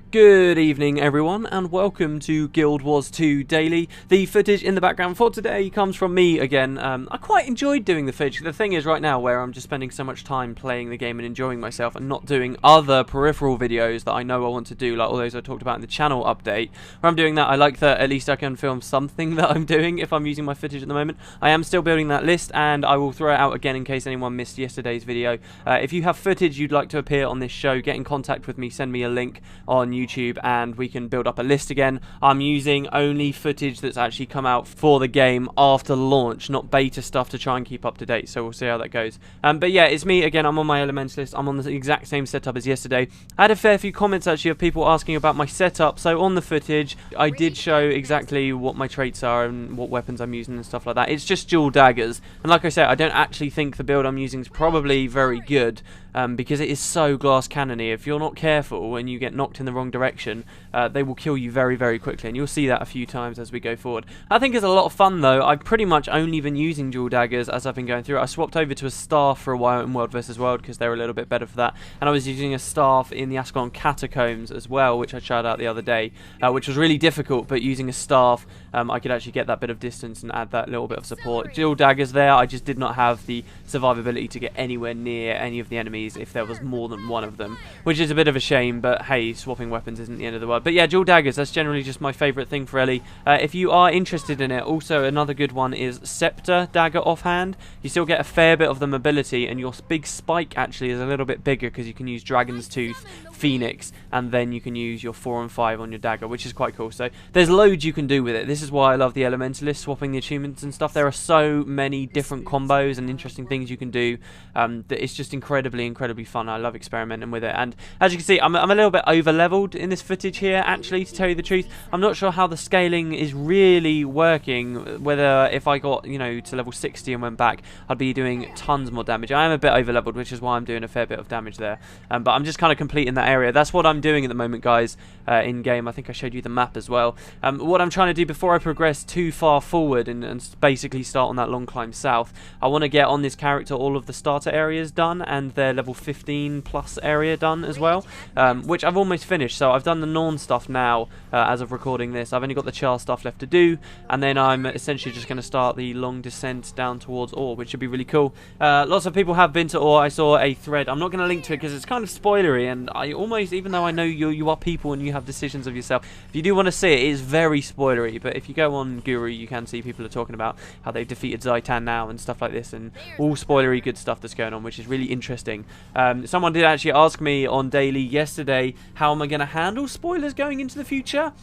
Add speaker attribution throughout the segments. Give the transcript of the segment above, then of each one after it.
Speaker 1: Good evening everyone and welcome to Guild Wars 2 Daily. The footage in the background for today comes from me again. I quite enjoyed doing the footage. The thing is right now where I'm just spending so much time playing the game and enjoying myself and not doing other peripheral videos that I know I want to do, like all those I talked about in the channel update. Where I'm doing that, I like that at least I can film something that I'm doing if I'm using my footage at the moment. I am still building that list and I will throw it out again in case anyone missed yesterday's video. If you have footage you'd like to appear on this show, get in contact with me, send me a link on YouTube and we can build up a list again. I'm using only footage that's actually come out for the game after launch, not beta stuff, to try and keep up to date, so we'll see how that goes. But yeah, it's me again. I'm on my elements list. I'm on the exact same setup as yesterday. I had a fair few comments actually of people asking about my setup, so on the footage I did show exactly what my traits are and what weapons I'm using and stuff like that. It's just dual daggers, and like I said, I don't actually think the build I'm using is probably very good. Because it is so glass cannony. If you're not careful and you get knocked in the wrong direction, they will kill you very, very quickly, and you'll see that a few times as we go forward. I think it's a lot of fun though. I've pretty much only been using dual daggers as I've been going through. I swapped over to a staff for a while in World vs World because they're a little bit better for that, and I was using a staff in the Ascalon Catacombs as well, which I tried out the other day, which was really difficult, but using a staff I could actually get that bit of distance and add that little bit of support. Dual daggers there, I just did not have the survivability to get anywhere near any of the enemies if there was more than one of them, which is a bit of a shame, but hey, swapping weapons isn't the end of the world. But yeah, dual daggers, that's generally just my favourite thing for Ellie. If you are interested in it, also another good one is Scepter Dagger offhand. You still get a fair bit of the mobility, and your big spike actually is a little bit bigger because you can use Dragon's Tooth, Phoenix, and then you can use your 4 and 5 on your dagger, which is quite cool. So there's loads you can do with it. This is why I love the Elementalist, swapping the achievements and stuff. There are so many different combos and interesting things you can do that it's just incredibly fun. I love experimenting with it, and as you can see, I'm a little bit over leveled in this footage here actually, to tell you the truth. I'm not sure how the scaling is really working, whether if I got, you know, to level 60 and went back I'd be doing tons more damage. I am a bit over leveled, which is why I'm doing a fair bit of damage there, but I'm just kind of completing that area. That's what I'm doing at the moment, guys, in game. I think I showed you the map as well. What I'm trying to do before I progress too far forward and basically start on that long climb south, I want to get on this character all of the starter areas done and their level 15 plus area done as well, which I've almost finished. So I've done the Norn stuff now as of recording this. I've only got the Char stuff left to do, and then I'm essentially just going to start the long descent down towards Ore, which should be really cool. Lots of people have been to Ore. I saw a thread. I'm not going to link to it because it's kind of spoilery, and I almost, even though I know you are people and you have decisions of yourself, if you do want to see it, it is very spoilery. But if you go on Guru, you can see people are talking about how they've defeated Zaitan now and stuff like this, and all spoilery good stuff that's going on, which is really interesting. Someone did actually ask me on Daily yesterday, how am I going to handle spoilers going into the future?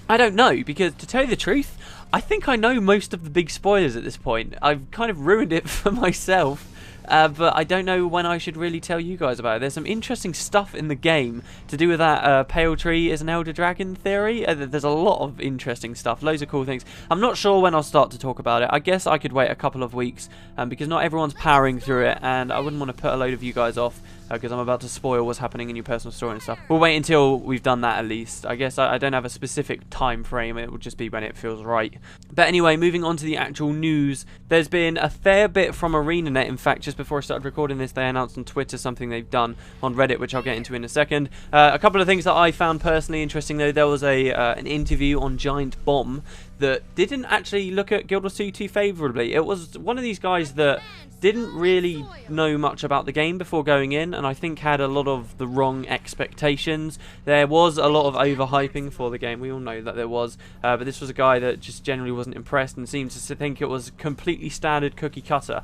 Speaker 1: I don't know, because to tell you the truth, I think I know most of the big spoilers at this point. I've kind of ruined it for myself. But I don't know when I should really tell you guys about it. There's some interesting stuff in the game to do with that pale tree is an elder dragon theory. There's a lot of interesting stuff, loads of cool things. I'm not sure when I'll start to talk about it. I guess I could wait a couple of weeks because not everyone's powering through it, and I wouldn't want to put a load of you guys off because I'm about to spoil what's happening in your personal story and stuff. We'll wait until we've done that at least. I guess I don't have a specific time frame. It will just be when it feels right. But anyway, moving on to the actual news. There's been a fair bit from ArenaNet. In fact, just before I started recording this, they announced on Twitter something they've done on Reddit, which I'll get into in a second. A couple of things that I found personally interesting though. There was an interview on Giant Bomb that didn't actually look at Guild Wars 2 too favourably. It was one of these guys that didn't really know much about the game before going in, and I think had a lot of the wrong expectations. There was a lot of overhyping for the game, we all know that there was, but this was a guy that just generally wasn't impressed and seemed to think it was completely standard cookie cutter,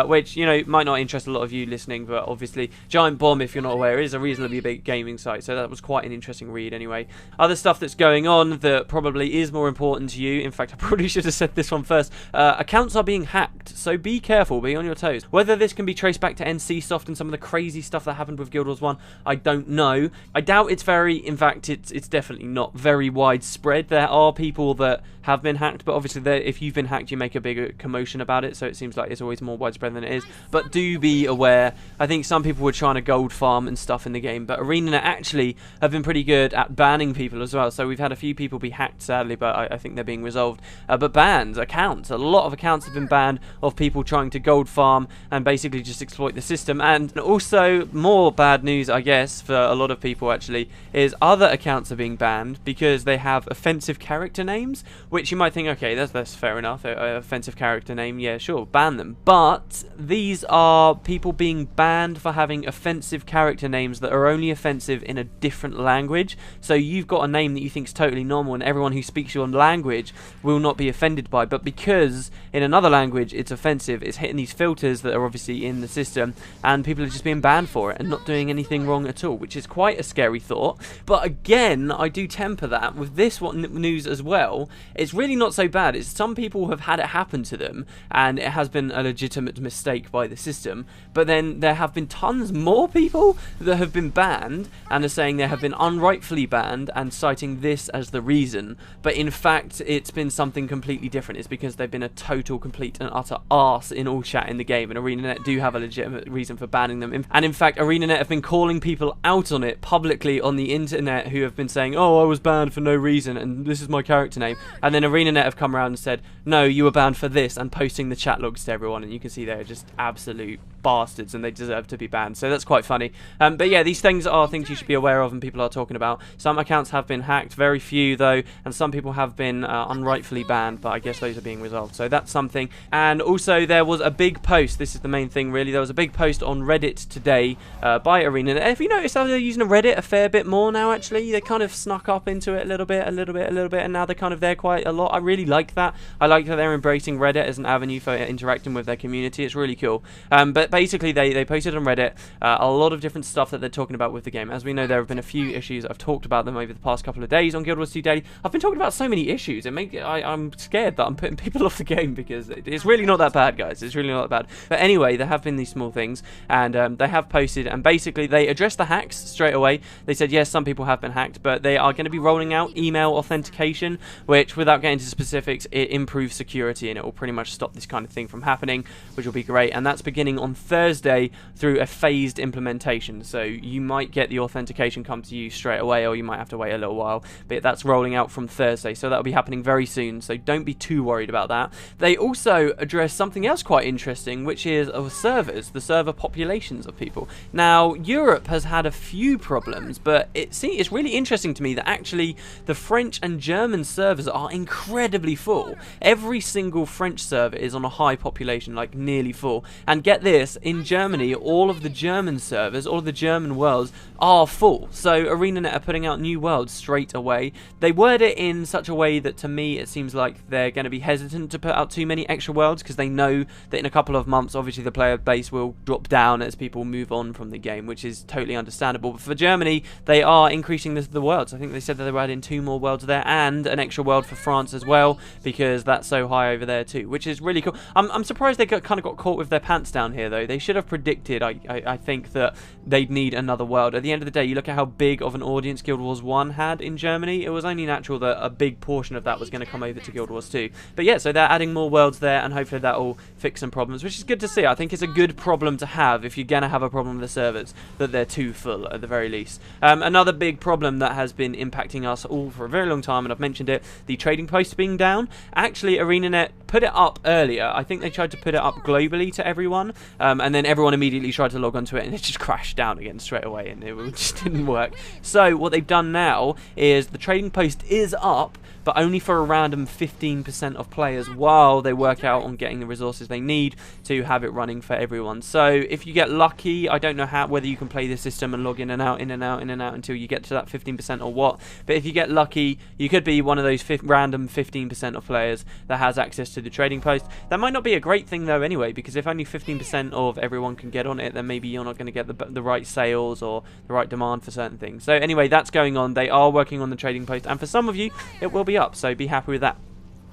Speaker 1: which, you know, might not interest a lot of you listening, but obviously Giant Bomb, if you're not aware, is a reasonably big gaming site, so that was quite an interesting read anyway. Other stuff that's going on that probably is more important to you, in fact I probably should have said this one first, accounts are being hacked, so be careful, be on your toes. Whether this can be traced back to NCSoft and some of the crazy stuff that happened with Guild Wars 1, I don't know. I doubt it's in fact it's definitely not very widespread. There are people that have been hacked, but obviously if you've been hacked you make a bigger commotion about it, so it seems like it's always more widespread than it is. But do be aware. I think some people were trying to gold farm and stuff in the game, but ArenaNet actually have been pretty good at banning people as well, so we've had a few people be hacked sadly, but I think they're being resolved. But bans, accounts, a lot of accounts have been banned of people trying to gold farm farm and basically just exploit the system. And also, more bad news, I guess, for a lot of people actually, is other accounts are being banned because they have offensive character names, which you might think, okay, that's fair enough, offensive character name, yeah, sure, ban them. But these are people being banned for having offensive character names that are only offensive in a different language. So you've got a name that you think is totally normal and everyone who speaks your language will not be offended by, but because in another language it's offensive, it's hitting these filters that are obviously in the system, and people are just being banned for it and not doing anything wrong at all, which is quite a scary thought. But again, I do temper that with this news as well. It's really not so bad. It's some people have had it happen to them and it has been a legitimate mistake by the system, but then there have been tons more people that have been banned and are saying they have been unrightfully banned and citing this as the reason, but in fact it's been something completely different. It's because they've been a total, complete and utter arse in all chat in the game, and ArenaNet do have a legitimate reason for banning them. And in fact, ArenaNet have been calling people out on it publicly on the internet who have been saying, oh, I was banned for no reason and this is my character name, and then ArenaNet have come around and said, no, you were banned for this, and posting the chat logs to everyone, and you can see they're just absolute bastards and they deserve to be banned. So that's quite funny. But yeah, these things are things you should be aware of and people are talking about. Some accounts have been hacked, very few though, and some people have been unrightfully banned, but I guess those are being resolved, so that's something. And also there was a big post, this is the main thing really, there was a big post on Reddit today by ArenaNet. If you notice how they're using Reddit a fair bit more now actually, they kind of snuck up into it a little bit, and now they're kind of there quite a lot. I really like that. I like that they're embracing Reddit as an avenue for interacting with their community. It's really cool. But basically they posted on Reddit a lot of different stuff that they're talking about with the game. As we know, there have been a few issues. I've talked about them over the past couple of days on Guild Wars 2 Daily. I've been talking about so many issues. I'm scared that I'm putting people off the game because it's really not that bad, guys. It's really not that bad. But anyway, there have been these small things, and they have posted, and basically they addressed the hacks straight away. They said, yes, some people have been hacked, but they are going to be rolling out email authentication, which, without getting into specifics, it improves security and it will pretty much stop this kind of thing from happening, which will be great. And that's beginning on Thursday through a phased implementation. So you might get the authentication come to you straight away, or you might have to wait a little while, but that's rolling out from Thursday, so that'll be happening very soon, so don't be too worried about that. They also address something else quite interesting, which is servers, the server populations of people. Now, Europe has had a few problems, but it's really interesting to me that actually the French and German servers are incredibly full. Every single French server is on a high population, like nearly full. And get this, in Germany, all of the German servers, all of the German worlds are full. So ArenaNet are putting out new worlds straight away. They word it in such a way that to me it seems like they're going to be hesitant to put out too many extra worlds because they know that in a couple of months obviously the player base will drop down as people move on from the game, which is totally understandable. But for Germany, they are increasing the worlds. I think they said that they were adding 2 more worlds there and an extra world for France as well, because that's so high over there too, which is really cool. I'm surprised they kind of got caught with their pants down here though. They should have predicted, I think, that they'd need another world. At the end of the day, you look at how big of an audience Guild Wars 1 had in Germany, it was only natural that a big portion of that was going to come over to Guild Wars 2. But yeah, so they're adding more worlds there, and hopefully that will fix some problems, which is good to see. I think it's a good problem to have if you're going to have a problem with the servers, that they're too full at the very least. Another big problem that has been impacting us all for a very long time, and I've mentioned it, the trading post being down. Actually, ArenaNet put it up earlier. I think they tried to put it up globally to everyone, and then everyone immediately tried to log onto it, and it just crashed down again straight away, and it just didn't work. So what they've done now is the trading post is up, but only for a random 15% of players while they work out on getting the resources they need to have it running for everyone. So if you get lucky, I don't know whether you can play the system and log in and out until you get to that 15% or what, but if you get lucky, you could be one of those random 15% of players that has access to the trading post. That might not be a great thing though anyway, because if only 15% of everyone can get on it, then maybe you're not going to get the right sales or the right demand for certain things. So anyway, that's going on. They are working on the trading post, and for some of you it will be up, so be happy with that.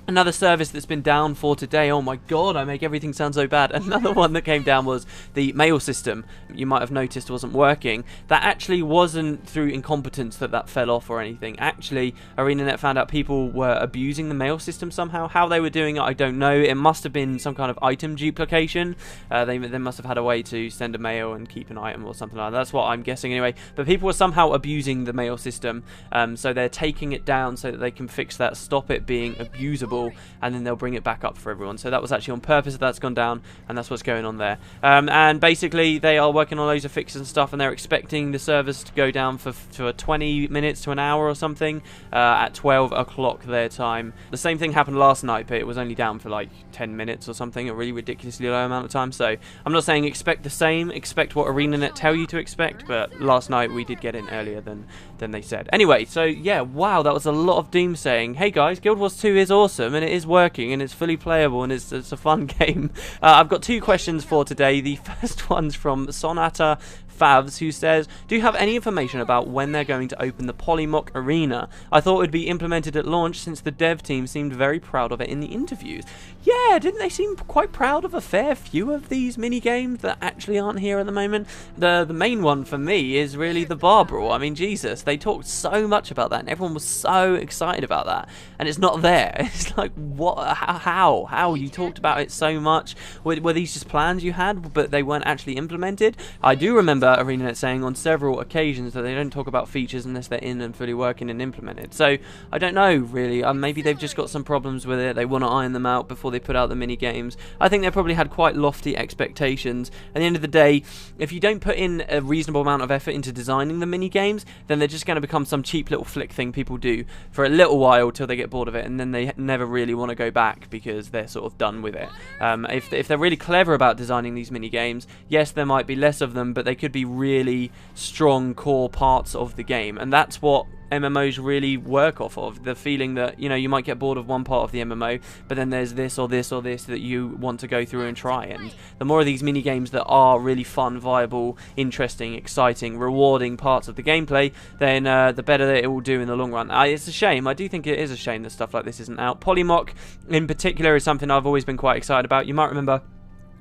Speaker 1: Another service that's been down for today, oh my god, I make everything sound so bad. Another one that came down was the mail system. You might have noticed wasn't working. That actually wasn't through incompetence that fell off or anything. Actually, ArenaNet found out people were abusing the mail system somehow. How they were doing it, I don't know. It must have been some kind of item duplication. They must have had a way to send a mail and keep an item or something like that. That's what I'm guessing anyway. But people were somehow abusing the mail system, so they're taking it down so that they can fix that, stop it being abusable. full, and then they'll bring it back up for everyone. So that was actually on purpose that's gone down, and that's what's going on there. And basically they are working on loads of fixes and stuff, and they're expecting the servers to go down for 20 minutes to an hour or something at 12 o'clock their time. The same thing happened last night, but it was only down for like 10 minutes or something, a really ridiculously low amount of time. So I'm not saying expect the same, expect what ArenaNet tell you to expect, but last night we did get in earlier than they said. Anyway, so yeah, wow, that was a lot of doom saying, hey guys, Guild Wars 2 is awesome, and it is working, and it's fully playable, and it's a fun game. I've got 2 questions for today. The first one's from Sonata Favs, who says, do you have any information about when they're going to open the Polymock Arena? I thought it would be implemented at launch, since the dev team seemed very proud of it in the interviews. Yeah, didn't they seem quite proud of a fair few of these mini games that actually aren't here at the moment? The main one for me is really the bar brawl. I mean, Jesus, they talked so much about that, and everyone was so excited about that, and it's not there. It's like, what? How? You talked about it so much. Were these just plans you had, but they weren't actually implemented? I do remember ArenaNet saying on several occasions that they don't talk about features unless they're in and fully working and implemented. So I don't know really. Maybe they've just got some problems with it. They want to iron them out before they put out the mini games. I think they probably had quite lofty expectations. At the end of the day, if you don't put in a reasonable amount of effort into designing the mini games, then they're just going to become some cheap little flick thing people do for a little while till they get bored of it, and then they never really want to go back because they're sort of done with it. If they're really clever about designing these mini games, yes, there might be less of them, but they could be really strong core parts of the game, and that's what MMOs really work off of. The feeling that, you know, you might get bored of one part of the MMO, but then there's this or this or this that you want to go through and try, and the more of these mini games that are really fun, viable, interesting, exciting, rewarding parts of the gameplay, then the better that it will do in the long run. It's a shame. I do think it is a shame that stuff like this isn't out. Polymock in particular is something I've always been quite excited about. You might remember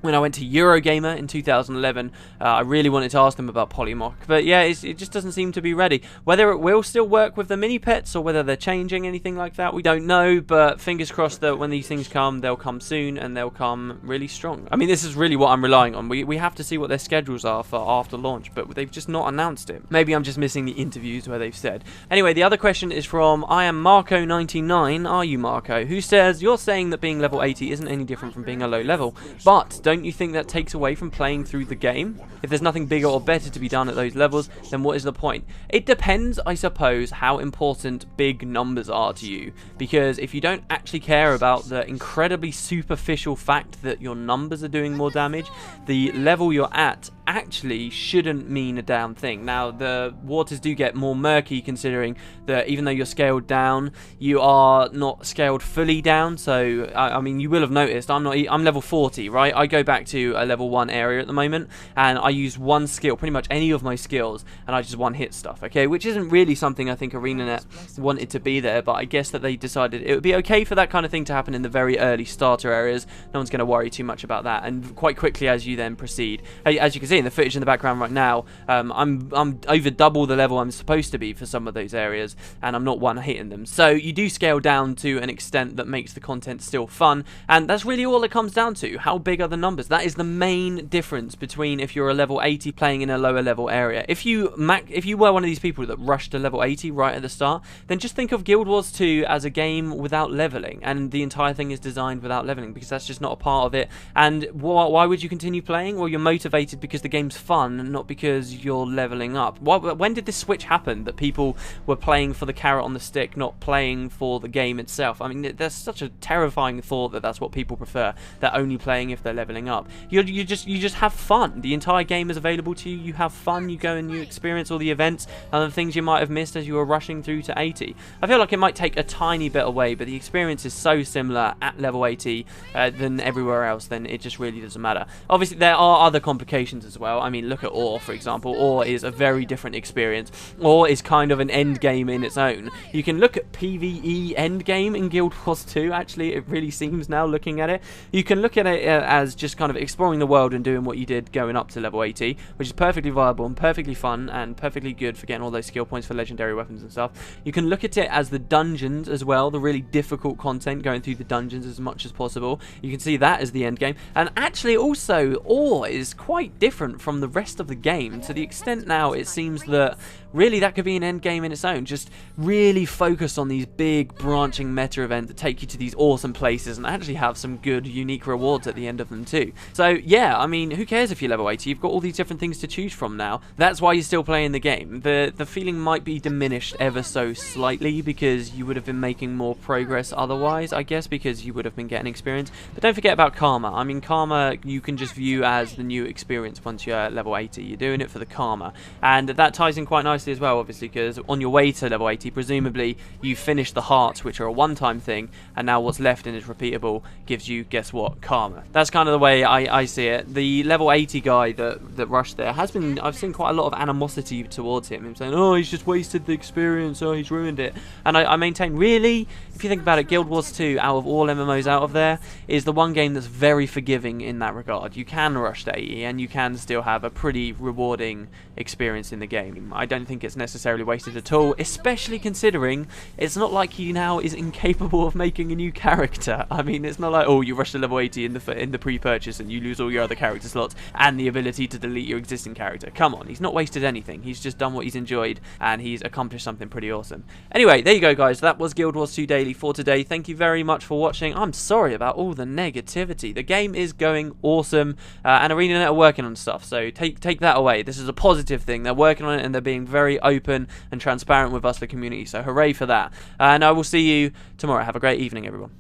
Speaker 1: when I went to Eurogamer in 2011, I really wanted to ask them about Polymock, but yeah, it just doesn't seem to be ready. Whether it will still work with the mini pets or whether they're changing anything like that, we don't know, but fingers crossed that when these things come, they'll come soon and they'll come really strong. I mean, this is really what I'm relying on. We have to see what their schedules are for after launch, but they've just not announced it. Maybe I'm just missing the interviews where they've said. Anyway, the other question is from I am Marco99, are you Marco, who says, you're saying that being level 80 isn't any different from being a low level, but don't you think that takes away from playing through the game? If there's nothing bigger or better to be done at those levels, then what is the point? It depends, I suppose, how important big numbers are to you, because if you don't actually care about the incredibly superficial fact that your numbers are doing more damage, the level you're at actually shouldn't mean a damn thing. Now, the waters do get more murky, considering that even though you're scaled down, you are not scaled fully down. So I mean, you will have noticed I'm level 40, right? I go back to a level 1 area at the moment, and I use one skill, pretty much any of my skills, and I just one hit stuff, okay, which isn't really something I think ArenaNet wanted to be there, but I guess that they decided it would be okay for that kind of thing to happen in the very early starter areas. No one's going to worry too much about that, and quite quickly as you then proceed, as you can see in the footage in the background right now, I'm over double the level I'm supposed to be for some of those areas, and I'm not one hitting them. So you do scale down to an extent that makes the content still fun, and that's really all it comes down to. How big are the numbers? That is the main difference between if you're a level 80 playing in a lower level area. If you were one of these people that rushed to level 80 right at the start, then just think of Guild Wars 2 as a game without leveling, and the entire thing is designed without leveling, because that's just not a part of it. And why would you continue playing? Well, you're motivated because the game's fun, not because you're leveling up. When did this switch happen, that people were playing for the carrot on the stick, not playing for the game itself? I mean, there's such a terrifying thought that that's what people prefer. They're only playing if they're leveling up. You just have fun. The entire game is available to you. You have fun. You go and you experience all the events and the things you might have missed as you were rushing through to 80. I feel like it might take a tiny bit away, but the experience is so similar at level 80 than everywhere else, then it just really doesn't matter. Obviously, there are other complications as well. I mean, look at Ore, for example. Ore is a very different experience. Ore is kind of an end game in its own. You can look at PvE end game in Guild Wars 2, actually. It really seems now, looking at it. You can look at it as just kind of exploring the world and doing what you did going up to level 80, which is perfectly viable and perfectly fun and perfectly good for getting all those skill points for legendary weapons and stuff. You can look at it as the dungeons as well, the really difficult content, going through the dungeons as much as possible. You can see that as the end game. And actually also, Ore is quite different from the rest of the game, to the extent now it seems that really that could be an end game in its own. Just really focus on these big branching meta events that take you to these awesome places and actually have some good unique rewards at the end of them too. So yeah, I mean, who cares if you're level 80? You've got all these different things to choose from now. That's why you're still playing the game. The feeling might be diminished ever so slightly because you would have been making more progress otherwise, I guess, because you would have been getting experience. But don't forget about karma. I mean, karma you can just view as the new experience once you're at level 80. You're doing it for the karma, and that ties in quite nicely as well, obviously, because on your way to level 80, presumably you finish the hearts, which are a one-time thing, and now what's left in is repeatable, gives you, guess what, karma. That's kind of the way I see it. The level 80 guy that rushed there has been, I've seen quite a lot of animosity towards him saying, oh, he's just wasted the experience, oh, he's ruined it. And I maintain, really, if you think about it, Guild Wars 2, out of all MMOs out of there, is the one game that's very forgiving in that regard. You can rush to 80 and you can still have a pretty rewarding experience in the game. I don't think it's necessarily wasted at all, especially considering it's not like he now is incapable of making a new character. I mean, it's not like, oh, you rush to level 80 in the pre-purchase and you lose all your other character slots and the ability to delete your existing character. Come on, he's not wasted anything. He's just done what he's enjoyed and he's accomplished something pretty awesome. Anyway, there you go, guys. That was Guild Wars 2 Daily for today. Thank you very much for watching. I'm sorry about all the negativity. The game is going awesome, and ArenaNet are working on stuff, so take that away. This is a positive thing. They're working on it and they're being very open and transparent with us, the community, so hooray for that. And I will see you tomorrow. Have a great evening, everyone.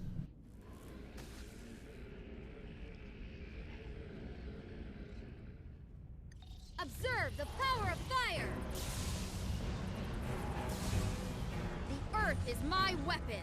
Speaker 2: Observe the power of fire! The earth is my weapon!